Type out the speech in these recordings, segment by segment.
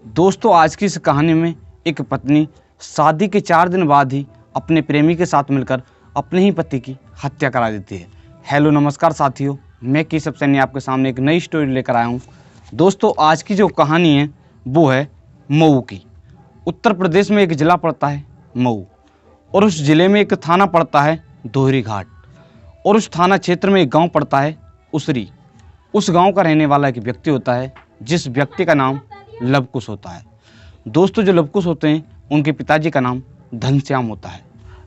दोस्तों आज की इस कहानी में एक पत्नी शादी के 4 दिन बाद ही अपने प्रेमी के साथ मिलकर अपने ही पति की हत्या करा देती है। हेलो नमस्कार साथियों, मैं केशव सैनी आपके सामने एक नई स्टोरी लेकर आया हूँ। दोस्तों आज की जो कहानी है वो है मऊ की। उत्तर प्रदेश में एक ज़िला पड़ता है मऊ, और उस ज़िले में एक थाना पड़ता है दोहरी घाट, और उस थाना क्षेत्र में एक गाँव पड़ता है उसरी। उस गाँव का रहने वाला एक व्यक्ति होता है जिस व्यक्ति का नाम लवकुश होता है। दोस्तों जो लवकुश होते हैं उनके पिताजी का नाम घनश्याम होता है।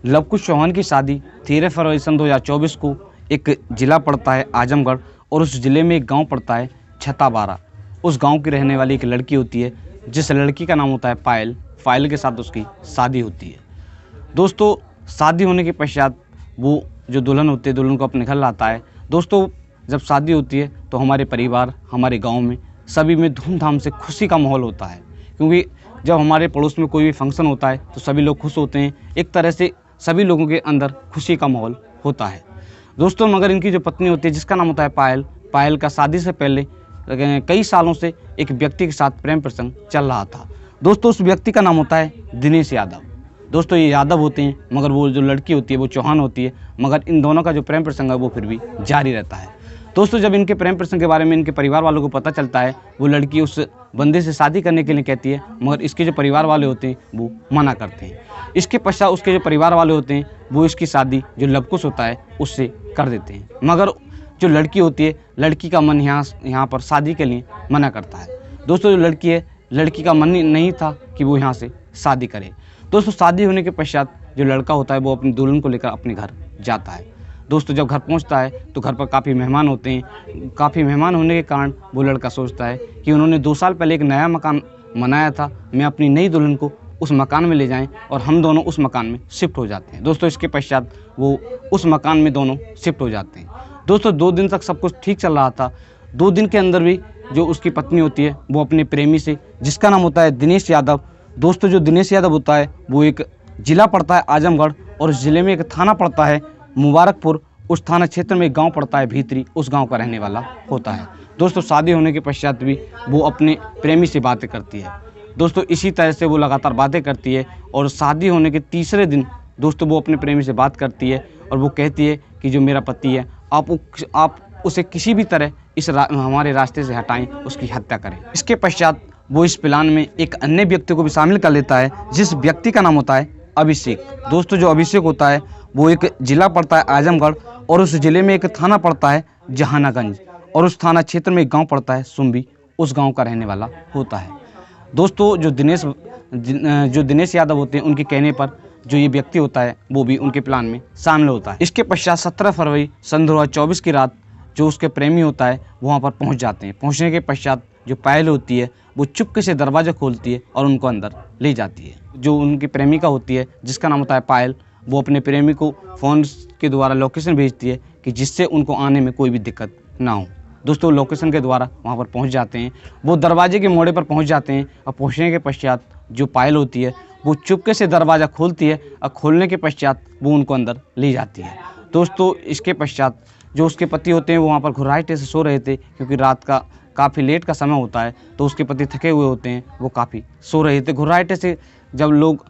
लवकुश चौहान की शादी 13 फरवरी सन 2024 को एक ज़िला पड़ता है आजमगढ़, और उस ज़िले में एक गांव पड़ता है छताबारा। उस गांव की रहने वाली एक लड़की होती है जिस लड़की का नाम होता है पायल। पायल के साथ उसकी शादी होती है। दोस्तों शादी होने के पश्चात वो जो दुल्हन होती है दुल्हन को अपने घर लाता है। दोस्तों जब शादी होती है तो हमारे परिवार, हमारे गाँव में सभी में धूमधाम से खुशी का माहौल होता है, क्योंकि जब हमारे पड़ोस में कोई भी फंक्शन होता है तो सभी लोग खुश होते हैं। एक तरह से सभी लोगों के अंदर खुशी का माहौल होता है। दोस्तों मगर इनकी जो पत्नी होती है जिसका नाम होता है पायल, पायल का शादी से पहले कई सालों से एक व्यक्ति के साथ प्रेम प्रसंग चल रहा था। दोस्तों उस व्यक्ति का नाम होता है दिनेश यादव। दोस्तों ये यादव होते हैं मगर वो जो लड़की होती है वो चौहान होती है, मगर इन दोनों का जो प्रेम प्रसंग है वो फिर भी जारी रहता है। दोस्तों जब इनके प्रेम प्रसंग के बारे में इनके परिवार वालों को पता चलता है, वो लड़की उस बंदे से शादी करने के लिए कहती है, मगर इसके जो परिवार वाले होते हैं वो मना करते हैं। इसके पश्चात उसके जो परिवार वाले होते हैं वो इसकी शादी जो लवकुश होता है उससे कर देते हैं, मगर जो लड़की होती है लड़की का मन यहाँ पर शादी के लिए मना करता है। दोस्तों जो लड़की है, लड़की का मन नहीं था कि वो यहाँ से शादी करे। दोस्तों शादी होने के पश्चात जो लड़का होता है वो अपनी दुल्हन को लेकर अपने घर जाता है। दोस्तों जब घर पहुंचता है तो घर पर काफ़ी मेहमान होते हैं। काफ़ी मेहमान होने के कारण वो लड़का सोचता है कि उन्होंने 2 साल पहले एक नया मकान बनाया था, मैं अपनी नई दुल्हन को उस मकान में ले जाएं और हम दोनों उस मकान में शिफ्ट हो जाते हैं। दोस्तों इसके पश्चात वो उस मकान में दोनों शिफ्ट हो जाते हैं। दोस्तों 2 दिन तक सब कुछ ठीक चल रहा था। 2 दिन के अंदर भी जो उसकी पत्नी होती है वो अपने प्रेमी से, जिसका नाम होता है दिनेश यादव। दोस्तों जो दिनेश यादव होता है वो एक ज़िला पड़ता है आजमगढ़, और उस ज़िले में एक थाना पड़ता है मुबारकपुर। उस थाना क्षेत्र में एक गांव पड़ता है भीतरी, उस गांव का रहने वाला होता है। दोस्तों शादी होने के पश्चात भी वो अपने प्रेमी से बातें करती है। दोस्तों इसी तरह से वो लगातार बातें करती है, और शादी होने के तीसरे दिन दोस्तों वो अपने प्रेमी से बात करती है और वो कहती है कि जो मेरा पति है आप उसे किसी भी तरह हमारे रास्ते से हटाएं, उसकी हत्या करें। इसके पश्चात वो इस प्लान में एक अन्य व्यक्ति को भी शामिल कर लेता है जिस व्यक्ति का नाम होता है अभिषेक। दोस्तों जो अभिषेक होता है वो एक ज़िला पड़ता है आजमगढ़, और उस ज़िले में एक थाना पड़ता है जहानागंज, और उस थाना क्षेत्र में एक गांव पड़ता है सुम्बी। उस गांव का रहने वाला होता है। दोस्तों जो दिनेश यादव होते हैं उनके कहने पर जो ये व्यक्ति होता है वो भी उनके प्लान में शामिल होता है। इसके पश्चात 17 फरवरी सन 2024 की रात जो उसके प्रेमी होता है वहाँ पर पहुँच जाते हैं। पहुँचने के पश्चात जो पायल होती है वो चुपके से दरवाज़ा खोलती है और उनको अंदर ले जाती है। जो उनकी प्रेमिका होती है जिसका नाम होता है पायल, वो अपने प्रेमी को फ़ोन के द्वारा लोकेशन भेजती है कि जिससे उनको आने में कोई भी दिक्कत ना हो। दोस्तों लोकेशन के द्वारा वहाँ पर पहुँच जाते हैं। वो दरवाजे के मोड़े पर पहुँच जाते हैं, और पहुँचने के पश्चात जो पायल होती है वो चुपके से दरवाज़ा खोलती है, और खोलने के पश्चात वो उनको अंदर ले जाती है। दोस्तों इसके पश्चात जो उसके पति होते हैं वो वहाँ पर घुर्राटे से सो रहे थे, क्योंकि रात का काफ़ी लेट का समय होता है, तो उसके पति थके हुए होते हैं, वो काफ़ी सो रहे थे। घुर्राटे से जब लोग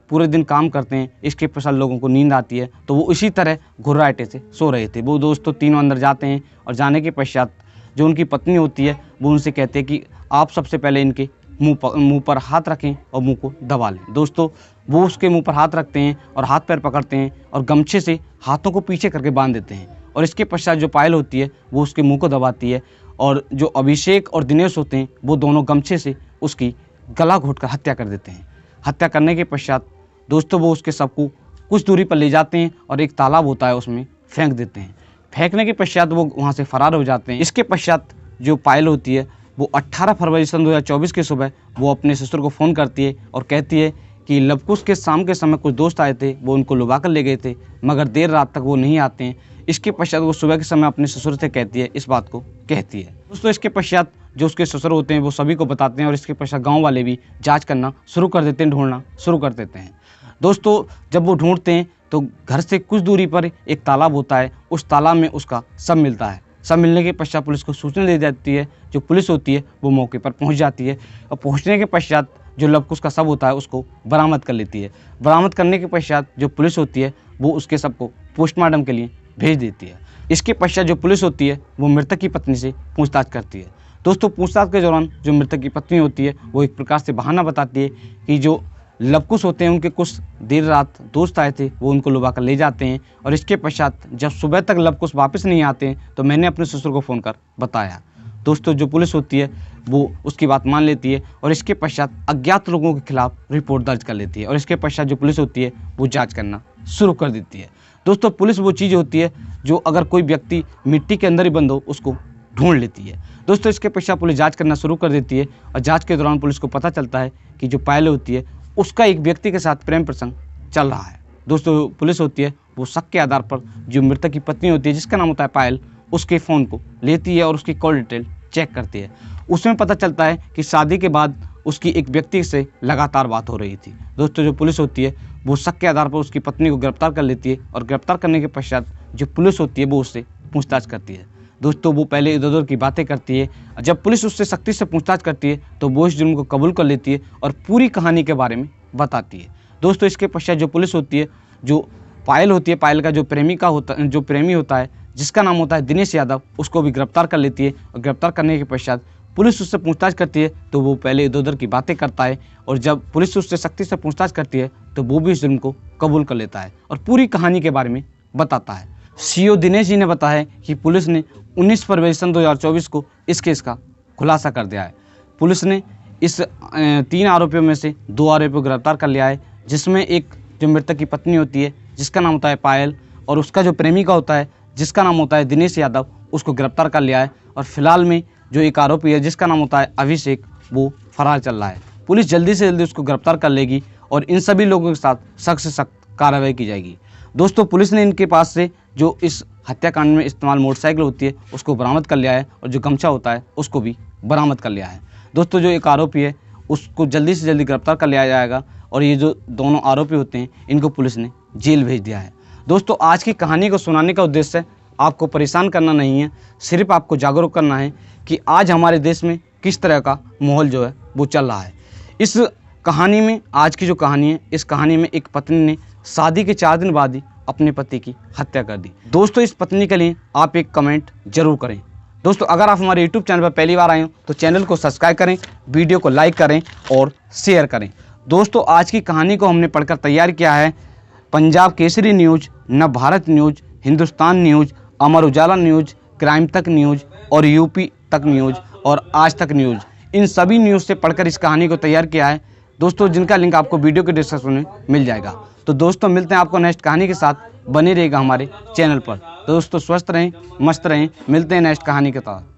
पूरे दिन काम करते हैं, इसके पश्चात लोगों को नींद आती है, तो वो इसी तरह घुर्राटे से सो रहे थे। वो दोस्तों तीनों अंदर जाते हैं, और जाने के पश्चात जो उनकी पत्नी होती है वो उनसे कहते हैं कि आप सबसे पहले इनके मुंह पर हाथ रखें और मुंह को दबा लें। दोस्तों वो उसके मुंह पर हाथ रखते हैं और हाथ पैर पकड़ते हैं और गमछे से हाथों को पीछे करके बांध देते हैं, और इसके पश्चात जो पायल होती है वो उसके मुंह को दबाती है, और जो अभिषेक और दिनेश होते हैं वो दोनों गमछे से उसकी गला घोंटकर हत्या कर देते हैं। हत्या करने के पश्चात दोस्तों वो उसके शव को कुछ दूरी पर ले जाते हैं और एक तालाब होता है उसमें फेंक देते हैं। फेंकने के पश्चात वो वहाँ से फरार हो जाते हैं। इसके पश्चात जो पायल होती है वो 18 फरवरी सन 2024 की सुबह वो अपने ससुर को फ़ोन करती है और कहती है कि लवकुश के शाम के समय कुछ दोस्त आए थे, वो उनको लुभा कर ले गए थे, मगर देर रात तक वो नहीं आते हैं। इसके पश्चात वो सुबह के समय अपने ससुर से कहती है, इस बात को कहती है। दोस्तों इसके पश्चात जो उसके ससुर होते हैं वो सभी को बताते हैं, और इसके पश्चात गाँव वाले भी जाँच करना शुरू कर देते हैं, ढूंढना शुरू कर देते हैं। दोस्तों जब वो ढूंढते हैं तो घर से कुछ दूरी पर एक तालाब होता है, उस तालाब में उसका शव मिलता है। सब मिलने के पश्चात पुलिस को सूचना दे जाती है। जो पुलिस होती है वो मौके पर पहुंच जाती है और पहुंचने के पश्चात जो लवकुश का शव होता है उसको बरामद कर लेती है। बरामद करने के पश्चात जो पुलिस होती है वो उसके शव को पोस्टमार्टम के लिए भेज देती है। इसके पश्चात जो पुलिस होती है वो मृतक की पत्नी से पूछताछ करती है। दोस्तों, पूछताछ के दौरान जो मृतक की पत्नी होती है वो एक प्रकार से बहाना बताती है कि जो लवकुश होते हैं उनके कुछ देर रात दोस्त आए थे, वो उनको लुभा कर ले जाते हैं और इसके पश्चात जब सुबह तक लवकुश वापस नहीं आते हैं तो मैंने अपने ससुर को फ़ोन कर बताया। दोस्तों, जो पुलिस होती है वो उसकी बात मान लेती है और इसके पश्चात अज्ञात लोगों के खिलाफ रिपोर्ट दर्ज कर लेती है और इसके पश्चात जो पुलिस होती है वो जांच करना शुरू कर देती है। दोस्तों, पुलिस वो चीज़ होती है जो अगर कोई व्यक्ति मिट्टी के अंदर ही बंद हो उसको ढूंढ लेती है। दोस्तों, इसके पश्चात पुलिस जांच करना शुरू कर देती है और जांच के दौरान पुलिस को पता चलता है कि जो पायल होती है उसका एक व्यक्ति के साथ प्रेम प्रसंग चल रहा है। दोस्तों, पुलिस होती है वो शक के आधार पर जो मृतक की पत्नी होती है जिसका नाम होता है पायल, उसके फ़ोन को लेती है और उसकी कॉल डिटेल चेक करती है। उसमें पता चलता है कि शादी के बाद उसकी एक व्यक्ति से लगातार बात हो रही थी। दोस्तों, जो पुलिस होती है वो शक के आधार पर उसकी पत्नी को गिरफ्तार कर लेती है और गिरफ्तार करने के पश्चात जो पुलिस होती है वो उससे पूछताछ करती है। दोस्तों, वो पहले इधर उधर की बातें करती है। जब पुलिस उससे सख्ती से पूछताछ करती है तो वो इस जुर्म को कबूल कर लेती है और पूरी कहानी के बारे में बताती है। दोस्तों, इसके पश्चात जो पुलिस होती है, जो पायल होती है, पायल का जो प्रेमी होता है जिसका नाम होता है दिनेश यादव, उसको भी गिरफ्तार कर लेती है और गिरफ्तार करने के पश्चात पुलिस उससे पूछताछ करती है तो वो पहले इधर उधर की बातें करता है और जब पुलिस उससे सख्ती से पूछताछ करती है तो वो भी इस जुर्म को कबूल कर लेता है और पूरी कहानी के बारे में बताता है। सीओ दिनेश जी ने बताया कि पुलिस ने 19 फरवरी सन 2024 को इस केस का खुलासा कर दिया है। पुलिस ने इस 3 आरोपियों में से 2 आरोपियों को गिरफ्तार कर लिया है, जिसमें एक जो मृतक की पत्नी होती है जिसका नाम होता है पायल और उसका जो प्रेमिका होता है जिसका नाम होता है दिनेश यादव, उसको गिरफ्तार कर लिया है और फिलहाल में जो एक आरोपी है जिसका नाम होता है अभिषेक, वो फरार चल रहा है। पुलिस जल्दी से जल्दी उसको गिरफ्तार कर लेगी और इन सभी लोगों के साथ सख्त से सख्त कार्रवाई की जाएगी। दोस्तों, पुलिस ने इनके पास से जो इस हत्याकांड में इस्तेमाल मोटरसाइकिल होती है उसको बरामद कर लिया है और जो गमछा होता है उसको भी बरामद कर लिया है। दोस्तों, जो एक आरोपी है उसको जल्दी से जल्दी गिरफ्तार कर लिया जाएगा और ये जो दोनों आरोपी होते हैं इनको पुलिस ने जेल भेज दिया है। दोस्तों, आज की कहानी को सुनाने का उद्देश्य आपको परेशान करना नहीं है, सिर्फ आपको जागरूक करना है कि आज हमारे देश में किस तरह का माहौल जो है वो चल रहा है। इस कहानी में, आज की जो कहानी है, इस कहानी में एक पत्नी ने शादी के 4 दिन बाद ही अपने पति की हत्या कर दी। दोस्तों, इस पत्नी के लिए आप एक कमेंट जरूर करें। दोस्तों, अगर आप हमारे YouTube चैनल पर पहली बार आए हो तो चैनल को सब्सक्राइब करें, वीडियो को लाइक करें और शेयर करें। दोस्तों, आज की कहानी को हमने पढ़कर तैयार किया है Punjab Kesari news, Navbharat news, Hindustan news, Amar Ujala news, crime Tak news और यूपी तक न्यूज़ और आज तक न्यूज़, इन सभी न्यूज़ से पढ़कर इस कहानी को तैयार किया है दोस्तों, जिनका लिंक आपको वीडियो के डिस्क्रिप्शन में मिल जाएगा। तो दोस्तों, मिलते हैं आपको नेक्स्ट कहानी के साथ, बने रहेगा हमारे चैनल पर। दोस्तों, स्वस्थ रहें, मस्त रहें, मिलते हैं नेक्स्ट कहानी के साथ।